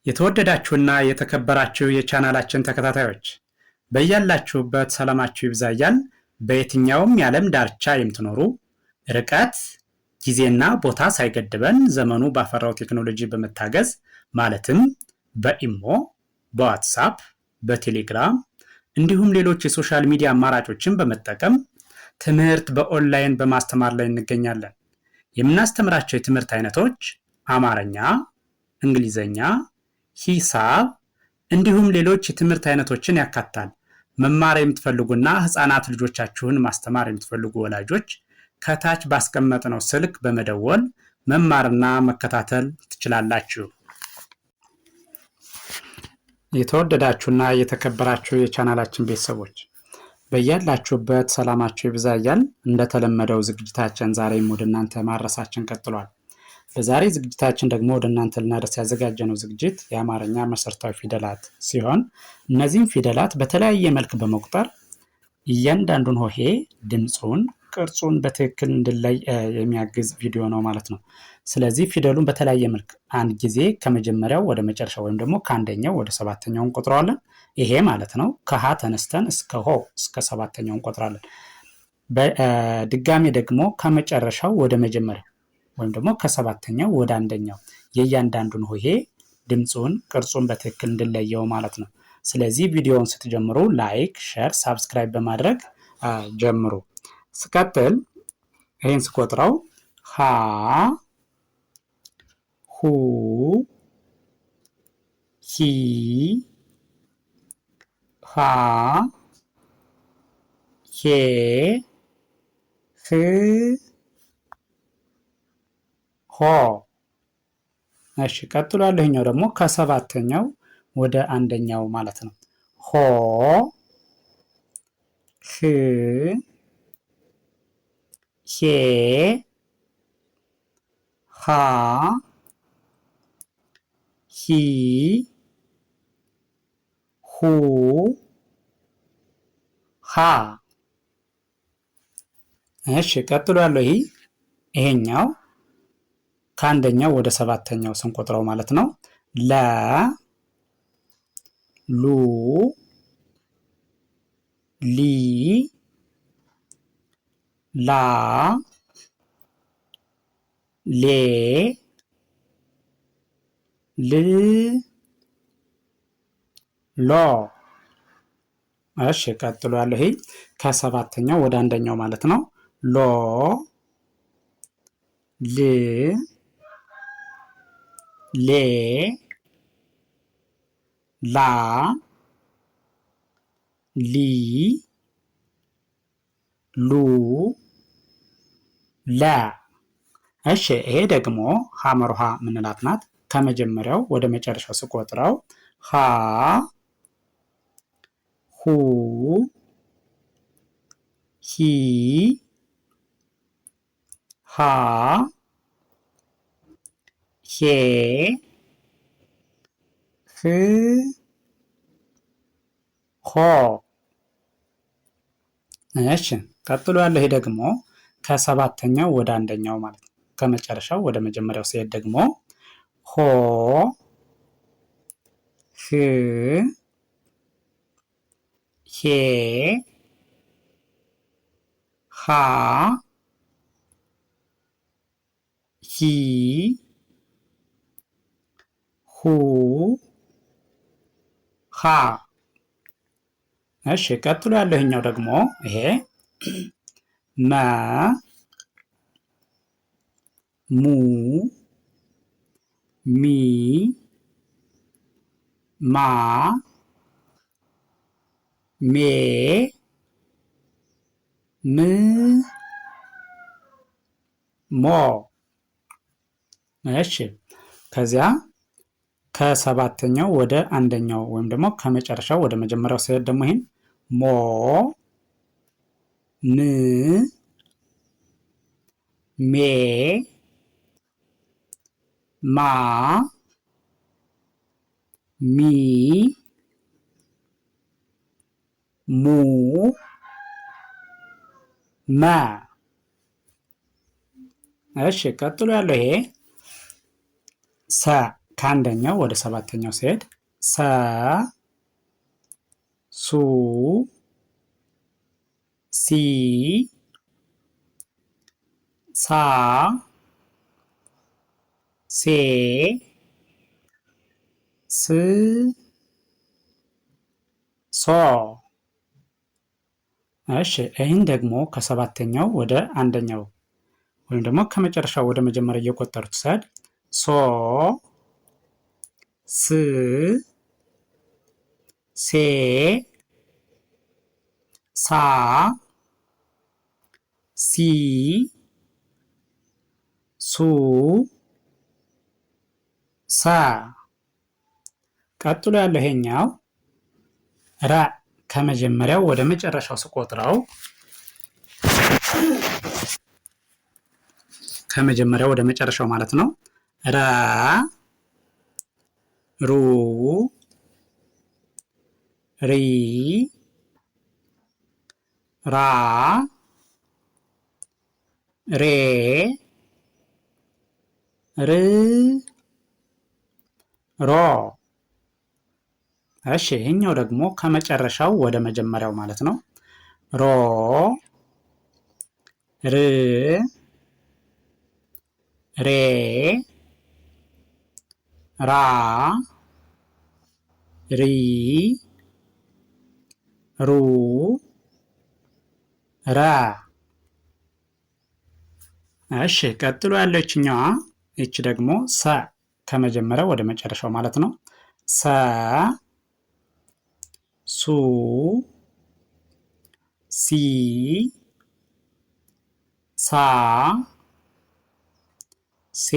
የተወደዳችሁና የተከበራችሁ የቻናላችን ተከታታዮች በያላችሁበት ሰላማችሁ ይብዛ እያልን በየትኛውም የዓለም ዳርቻ የምትኖሩ ርቀት ጊዜና ቦታ ሳይገድበን ዘመኑ ባፈራው ቴክኖሎጂ በመታገዝ ማለትም በኢሞ፣ በዋትስአፕ፣ በቴሌግራም እንዲሁም ሌሎች የሶሻል ሚዲያ አማራጮችን በመጠቀም ትምህርት በኦንላይን በማስተማር ላይ እንገኛለን። የምናስተምራቸው የትምህርት አይነቶች አማርኛ፣ እንግሊዘኛ፣ ሂሳብ እንዲሁም ሌሎች የትምህርት አይነቶችን ያካትታል። መማር የምትፈልጉና ህፃናት ልጆቻችሁን ማስተማር የምትፈልጉ ወላጆች ከታች ባስቀመጥነው ስልክ በመደወል መማርና መከታተል ትችላላችሁ። የተወደዳችሁና የተከበራችሁ የቻናላችን ቤተሰቦች በያላችሁበት ሰላማችሁ ይብዛ እያልን እንደተለመደው ዝግጅታችን ዛሬም ወደ እናንተ ማድረሳችን ቀጥሏል። በዛሬ ዝግጅታችን ደግሞ ወደ እናንተ ልናደርስ ያዘጋጀነው ዝግጅት የአማርኛ መሰረታዊ ፊደላት ሲሆን እነዚህም ፊደላት በተለያየ መልክ በመቁጠር እያንዳንዱን ሆሄ ድምፁን፣ ቅርጹን በትክክል እንድንለይ የሚያግዝ ቪዲዮ ነው ማለት ነው። ስለዚህ ፊደሉን በተለያየ መልክ አንድ ጊዜ ከመጀመሪያው ወደ መጨረሻው ወይም ደግሞ ከአንደኛው ወደ ሰባተኛው እንቆጥረዋለን። ይሄ ማለት ነው ከሀ ተነስተን እስከ ሆ እስከ ሰባተኛው እንቆጥራለን። በድጋሚ ደግሞ ከመጨረሻው ወደ መጀመሪያው ወይም ደግሞ ከሰባተኛው ወደ አንደኛው የእያንዳንዱን ሆሄ ድምፁን፣ ቅርጹን በትክክል እንድንለየው ማለት ነው። ስለዚህ ቪዲዮውን ስትጀምሩ ላይክ፣ ሼር፣ ሳብስክራይብ በማድረግ ጀምሩ። ስቀጥል ይህን ስቆጥረው ሀ፣ ሁ፣ ሂ፣ ሃ፣ ሄ፣ ህ፣ ሆ። እሺ ቀጥሎ ያለኛው ደግሞ ከሰባተኛው ወደ አንደኛው ማለት ነው። ሆ፣ ህ፣ ሄ፣ ሃ፣ ሂ፣ ሁ፣ ሃ። እሺ ቀጥሎ ያለው ይሄኛው ከአንደኛው ወደ ሰባተኛው ስንቆጥረው ማለት ነው። ለ፣ ሉ፣ ሊ፣ ላ፣ ሌ፣ ል፣ ሎ። እሺ ቀጥሎ ያለው ከሰባተኛው ወደ አንደኛው ማለት ነው። ሎ፣ ል፣ ሌ፣ ላ፣ ሊ፣ ሉ፣ ለ። እሺ ይሄ ደግሞ ሐመርሃ ምንላት ናት። ከመጀመሪያው ወደ መጨረሻው ስቆጥረው ሀ፣ ሁ፣ ሂ፣ ሃ፣ ሄ፣ ህ፣ ሆ። እሺ ቀጥሎ ያለው ይሄ ደግሞ ከሰባተኛው ወደ አንደኛው ማለት ነው። ከመጨረሻው ወደ መጀመሪያው ሲሄድ ደግሞ ሆ፣ ህ፣ ሄ፣ ሃ፣ ሂ፣ ሁ፣ ሃ። እሺ ቀጥሎ ያለው ይሄኛው ደግሞ ይሄ መ፣ ሙ፣ ሚ፣ ማ፣ ሜ፣ ም፣ ሞ። እሺ ከዚያ ከሰባተኛው ወደ አንደኛው ወይም ደግሞ ከመጨረሻው ወደ መጀመሪያው ሲሄድ ደግሞ ይሄን ሞ፣ ም፣ ሜ፣ ማ፣ ሚ፣ ሙ፣ መ። እሺ ቀጥሎ ያለው ይሄ ሰ ከአንደኛው ወደ ሰባተኛው ሲሄድ ሰ ሱ ሲ ሳ ሴ ስ ሶ። እሺ ይህን ደግሞ ከሰባተኛው ወደ አንደኛው ወይም ደግሞ ከመጨረሻው ወደ መጀመሪያ እየቆጠሩት ሰድ ሶ ስ ሴ ሳ ሲ ሱ ሳ። ቀጥሎ ያለው ይሄኛው ረ ከመጀመሪያው ወደ መጨረሻው ስቆጥረው ከመጀመሪያው ወደ መጨረሻው ማለት ነው። ረ ሩ ሪ ራ ሬ ር ሮ። እሺ ይሄኛው ደግሞ ከመጨረሻው ወደ መጀመሪያው ማለት ነው። ሮ ር ሬ ራ ሪ ሩ ራ። እሺ ቀጥሎ ያለችኛዋ እቺ ደግሞ ሰ ከመጀመሪያው ወደ መጨረሻው ማለት ነው። ሰ ሱ ሲ ሳ ሴ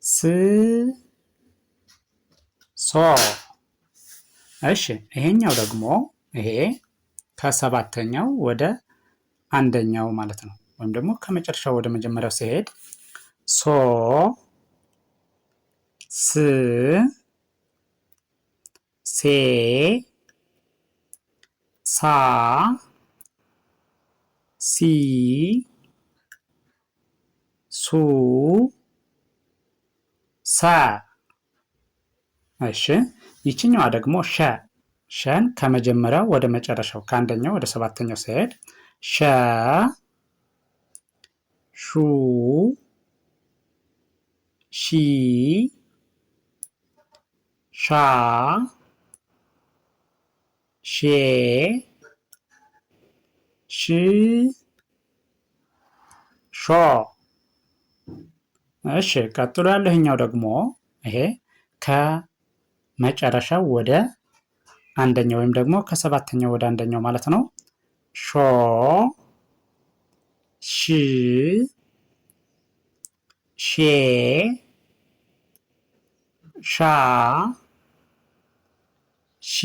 ስ ሶ። እሺ ይሄኛው ደግሞ ይሄ ከሰባተኛው ወደ አንደኛው ማለት ነው። ወይም ደግሞ ከመጨረሻው ወደ መጀመሪያው ሲሄድ ሶ ስ ሴ ሳ ሲ ሱ ሳ። እሺ ይችኛዋ ደግሞ ሸ ሸን ከመጀመሪያው ወደ መጨረሻው ከአንደኛው ወደ ሰባተኛው ሲሄድ ሸ ሹ ሺ ሻ ሼ ሽ ሾ። እሺ ቀጥሎ ያለህኛው ደግሞ ይሄ ከመጨረሻው ወደ አንደኛው ወይም ደግሞ ከሰባተኛው ወደ አንደኛው ማለት ነው። ሾ ሽ ሼ ሻ ሺ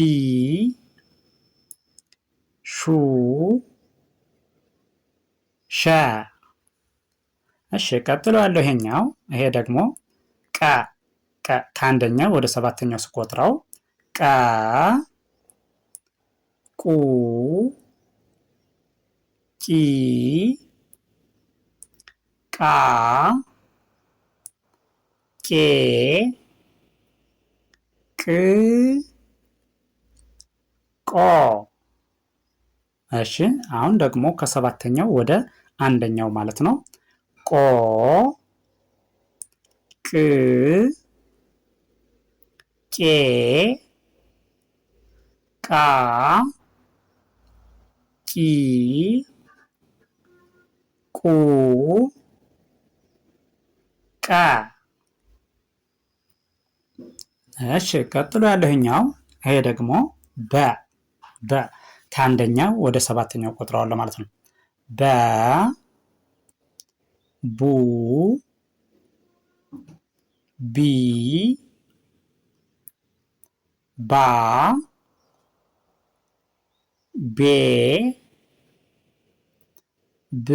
ሹ ሸ። እሺ ቀጥሎ ያለው ይሄኛው ይሄ ደግሞ ቀ ከአንደኛው ወደ ሰባተኛው ስቆጥረው ቀ ቁ ቂ ቃ ቄ ቅ ቆ። እሺ አሁን ደግሞ ከሰባተኛው ወደ አንደኛው ማለት ነው። ቆ ቅ ቄ ቃ ቂ ቁ ቀ። እሺ ቀጥሎ ያለህኛው ይሄ ደግሞ በ ከአንደኛው ወደ ሰባተኛው ቆጥረዋለሁ ማለት ነው። በ ቡ ቢ ባ ቤ ብ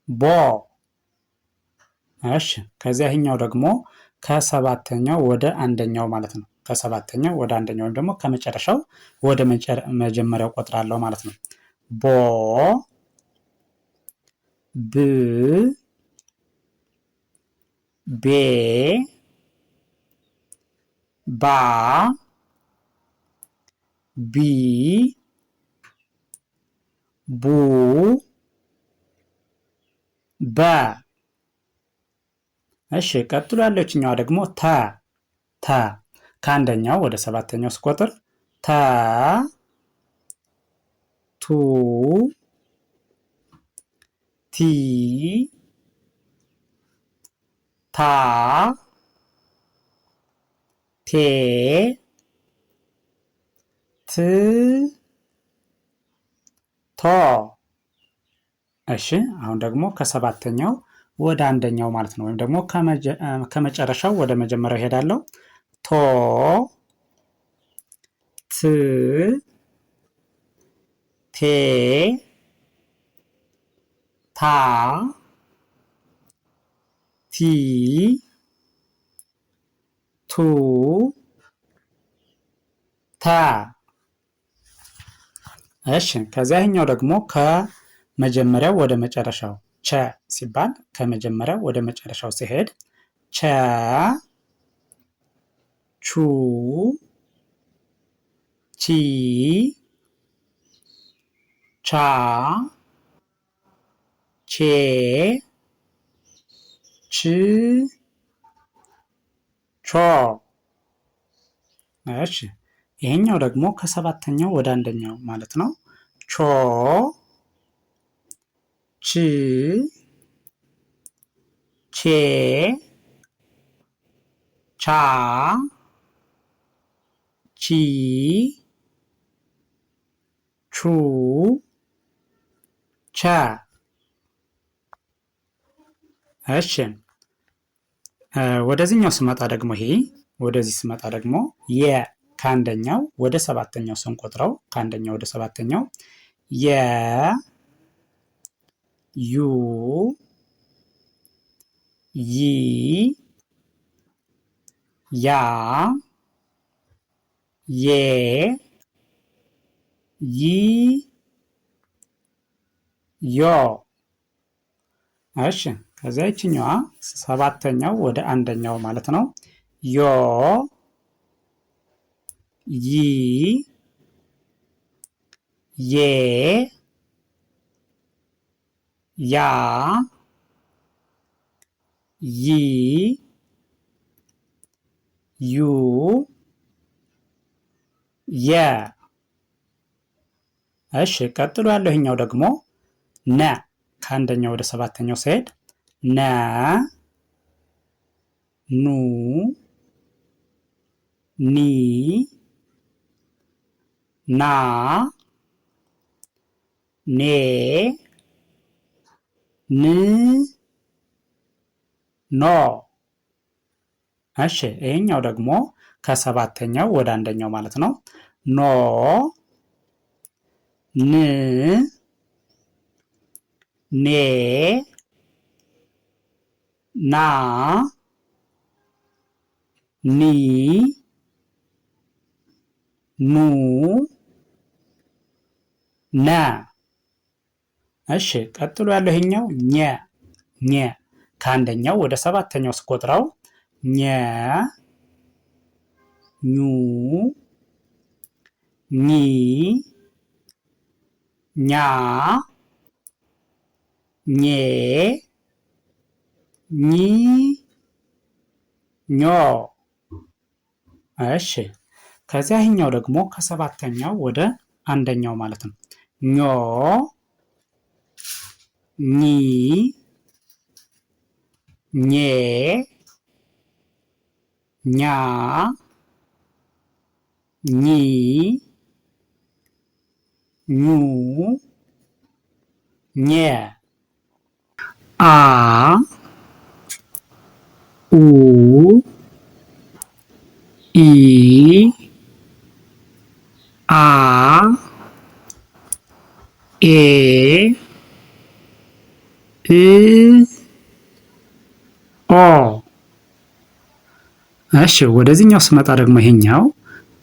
ቦ። እሺ ከዚያኛው ደግሞ ከሰባተኛው ወደ አንደኛው ማለት ነው። ከሰባተኛው ወደ አንደኛው ወይም ደግሞ ከመጨረሻው ወደ መጀመሪያው ቆጥራለሁ ማለት ነው። ቦ ብ ቤ ባ ቢ ቡ በ። እሺ ቀጥሎ ያለችኛዋ ደግሞ ተ ከአንደኛው ወደ ሰባተኛው ስቆጥር ተ ቱ ቲ ታ ቴ ት ቶ። እሺ አሁን ደግሞ ከሰባተኛው ወደ አንደኛው ማለት ነው። ወይም ደግሞ ከመጨረሻው ወደ መጀመሪያው ሄዳለሁ። ቶ ት ቴ ታ ቲ ቱ ታ። እሺ ከዚያኛው ደግሞ ከመጀመሪያው ወደ መጨረሻው ቸ ሲባል ከመጀመሪያው ወደ መጨረሻው ሲሄድ ቸ ቹ ቺ ቻ ቼ ች ቾ። እሺ ይሄኛው ደግሞ ከሰባተኛው ወደ አንደኛው ማለት ነው። ቾ ች ቼ ቻ ቺ ቹ ቸ። እሺ ወደዚህኛው ስመጣ ደግሞ ወደዚህ ስመጣ ደግሞ ከአንደኛው ወደ ሰባተኛው ስንቆጥረው ከአንደኛው ወደ ሰባተኛው የ ዩ ይ ያ ዬ ይ ዮ። እሺ ከዚያ ይችኛዋ ሰባተኛው ወደ አንደኛው ማለት ነው። ዮ ይ ዬ ያ ይ ዩ የ። እሺ ቀጥሎ ያለው ይሄኛው ደግሞ ነ ከአንደኛው ወደ ሰባተኛው ሲሄድ ነ ኑ ኒ ና ኔ ን ኖ። እሺ ይሄኛው ደግሞ ከሰባተኛው ወደ አንደኛው ማለት ነው። ኖ ን ኔ ና ኒ ኑ ነ። እሺ ቀጥሎ ያለው ይሄኛው ኘ ከአንደኛው ወደ ሰባተኛው ስቆጥረው ኘ ኙ ኚ ኛ ኜ ኚ ኞ። እሺ ከዚያ ይሄኛው ደግሞ ከሰባተኛው ወደ አንደኛው ማለት ነው። ኞ ኚ ኜ ኛ ኚ ኙ ኘ። አ ኡ ኢ አ ኤ እ ኦ። እሺ ወደዚህኛው ስመጣ ደግሞ ይሄኛው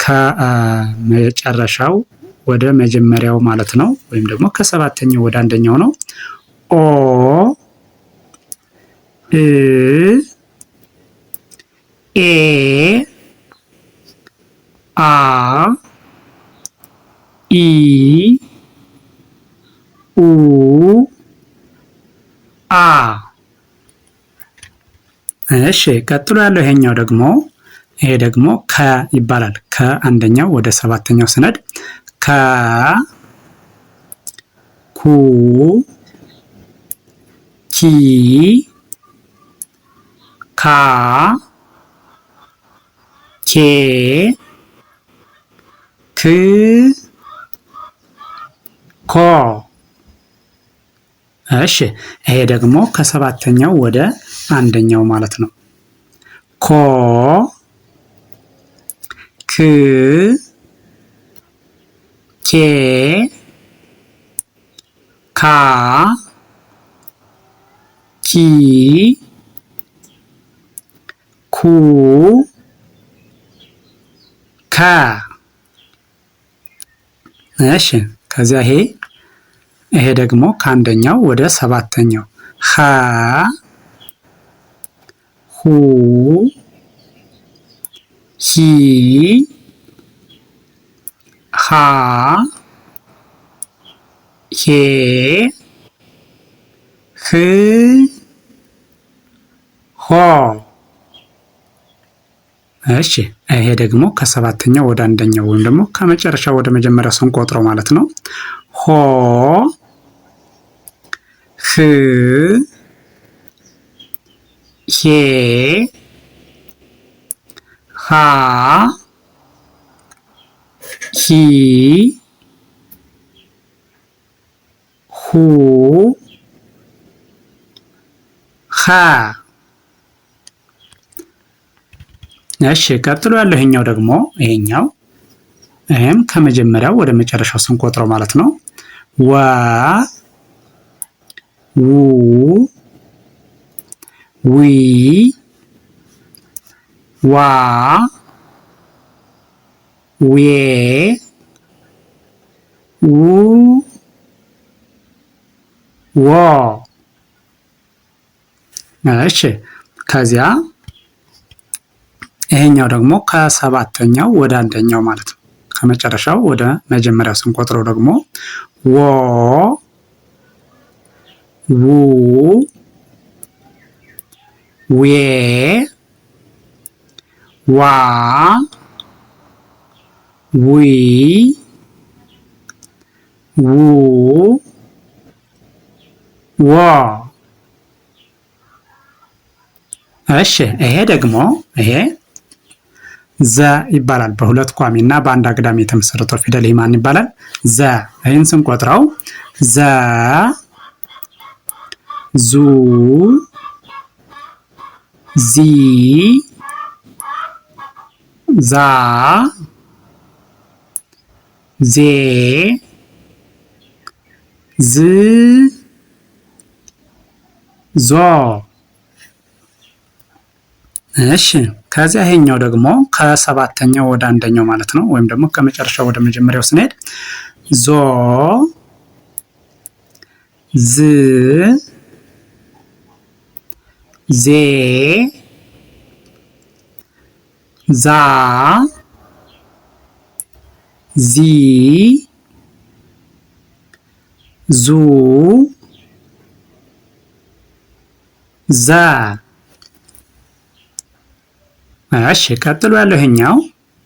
ከመጨረሻው ወደ መጀመሪያው ማለት ነው። ወይም ደግሞ ከሰባተኛው ወደ አንደኛው ነው። ኦ እ ኤ አ ኢ ኡ አ። እሺ ቀጥሎ ያለው ይሄኛው ደግሞ ይሄ ደግሞ ከ ይባላል። ከአንደኛው ወደ ሰባተኛው ስነድ ከ ኩ ኪ ካ ኬ ክ ኮ። እሺ ይሄ ደግሞ ከሰባተኛው ወደ አንደኛው ማለት ነው። ኮ ክ ኬ ካ ኪ ኩ ከ። እሺ ከዚያ ይሄ ደግሞ ከአንደኛው ወደ ሰባተኛው ሀ ሁ ሂ ሃ ሄ ህ ሆ። እሺ ይሄ ደግሞ ከሰባተኛው ወደ አንደኛው ወይም ደግሞ ከመጨረሻው ወደ መጀመሪያው ስንቆጥረው ማለት ነው። ሆ ህ ሄ ሃ ሂ ሁ ሃ። እሺ ቀጥሎ ያለው ይሄኛው ደግሞ ይሄም ከመጀመሪያው ወደ መጨረሻው ስንቆጥረው ማለት ነው። ወ ው ዊ ዋ ዌ ው ዎ። እሺ ከዚያ ይሄኛው ደግሞ ከሰባተኛው ወደ አንደኛው ማለት ነው። ከመጨረሻው ወደ መጀመሪያው ስንቆጥረው ደግሞ ወ ው ዌ ዋ ዊ ው ዎ። እሺ ይሄ ደግሞ ዘ ይባላል። በሁለት ቋሚ እና በአንድ አግዳሚ የተመሰረተው ፊደል ይህ ማን ይባላል? ዘ። ይህን ስንቆጥረው ዘ ዙ ዚ ዛ ዜ ዝ ዞ። እሺ ከዚያ ይሄኛው ደግሞ ከሰባተኛው ወደ አንደኛው ማለት ነው። ወይም ደግሞ ከመጨረሻው ወደ መጀመሪያው ስንሄድ ዞ ዝ ዜ ዛ ዚ ዙ ዛ። እሺ ቀጥሎ ያለው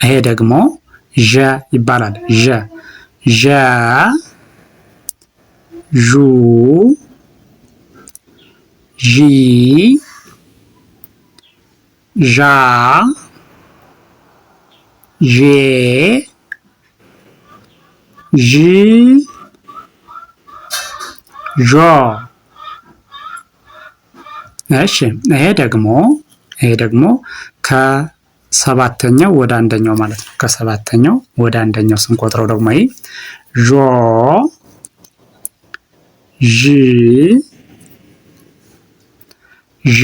ይሄ ደግሞ ዠ ይባላል። ዠ ዠ ዡ ዢ ዣ ዤ ዥ ዦ። እሺ ይሄ ደግሞ ከሰባተኛው ወደ አንደኛው ማለት ነው። ከሰባተኛው ወደ አንደኛው ስንቆጥረው ደግሞ ዦ ዥ ዤ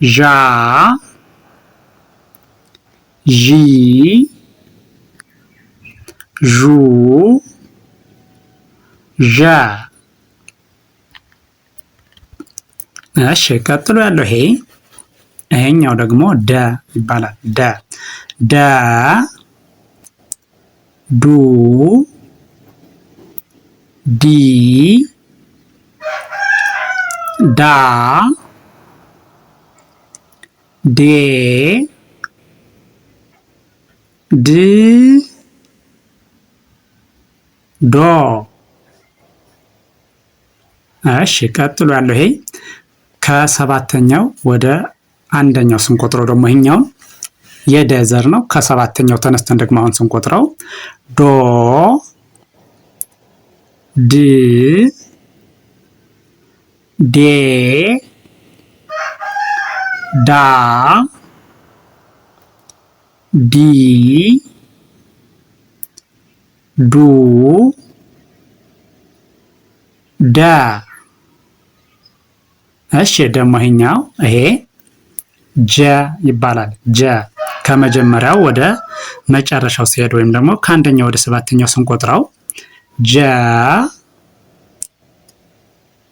ዣ ዢ ዡ ዣ። እሺ ቀጥሎ ያለው ይሄኛው ደግሞ ደ ይባላል። ደ ዱ ዲ ዳ ዴ ድ ዶ። እሺ ቀጥሎ ያለው ከሰባተኛው ወደ አንደኛው ስንቆጥረው ደግሞ ይሄኛውን የደ ዘር ነው። ከሰባተኛው ተነስተን ደግሞ አሁን ስንቆጥረው ዶ ድ ዴ ዳ ዲ ዱ ደ። እሺ ደግሞ ይሄ ጀ ይባላል። ጀ ከመጀመሪያው ወደ መጨረሻው ሲሄድ ወይም ደግሞ ከአንደኛው ወደ ሰባተኛው ስንቆጥረው ጀ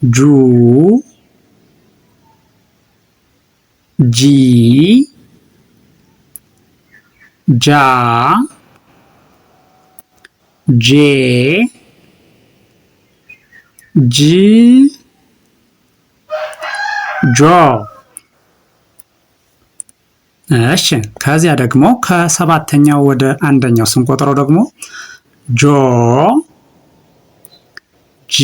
ጁ ጂ ጃ ጄ ጅ ጆ። እሺ ከዚያ ደግሞ ከሰባተኛው ወደ አንደኛው ስንቆጥረው ደግሞ ጆ ጂ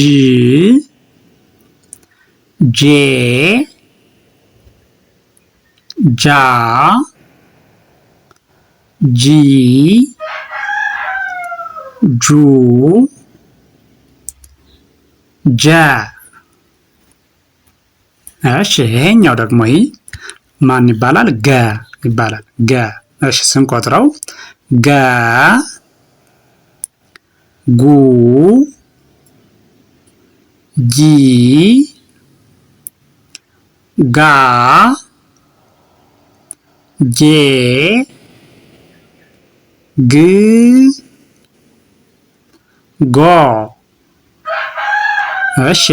ጄ ጃ ጂ ጁ ጀ። እሺ ይሄኛው ደግሞ ማን ይባላል? ገ ይባላል። ገ። እሺ ስንቆጥረው ገ ጉ ጊ ጋ ጌ ግ ጎ። እሺ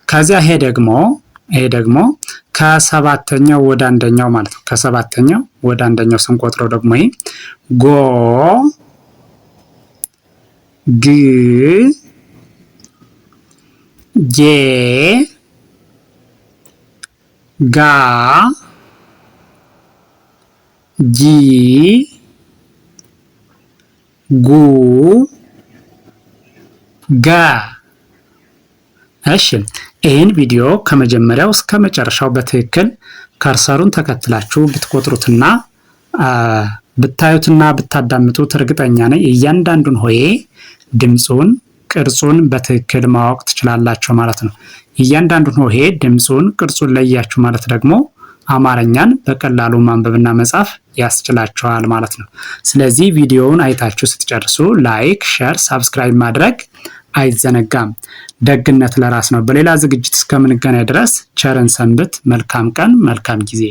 ከዚያ ይሄ ደግሞ ከሰባተኛው ወደ አንደኛው ማለት ነው። ከሰባተኛው ወደ አንደኛው ስንቆጥረው ደግሞ ጎ ግ ጌ ጋ ጂ ጉ ጋ። እሺ ይህን ቪዲዮ ከመጀመሪያው እስከ መጨረሻው በትክክል ከርሰሩን ተከትላችሁ ብትቆጥሩትና ብታዩትና ብታዳምጡት እርግጠኛ ነኝ እያንዳንዱን ሆሄ ድምፁን፣ ቅርጹን በትክክል ማወቅ ትችላላችሁ ማለት ነው። እያንዳንዱን ሆሄ ድምፁን፣ ቅርጹን ለያችሁ ማለት ደግሞ አማርኛን በቀላሉ ማንበብና መጻፍ ያስችላችኋል ማለት ነው። ስለዚህ ቪዲዮውን አይታችሁ ስትጨርሱ ላይክ፣ ሼር፣ ሳብስክራይብ ማድረግ አይዘነጋም። ደግነት ለራስ ነው። በሌላ ዝግጅት እስከምንገናኝ ድረስ ቸርን ሰንብት። መልካም ቀን፣ መልካም ጊዜ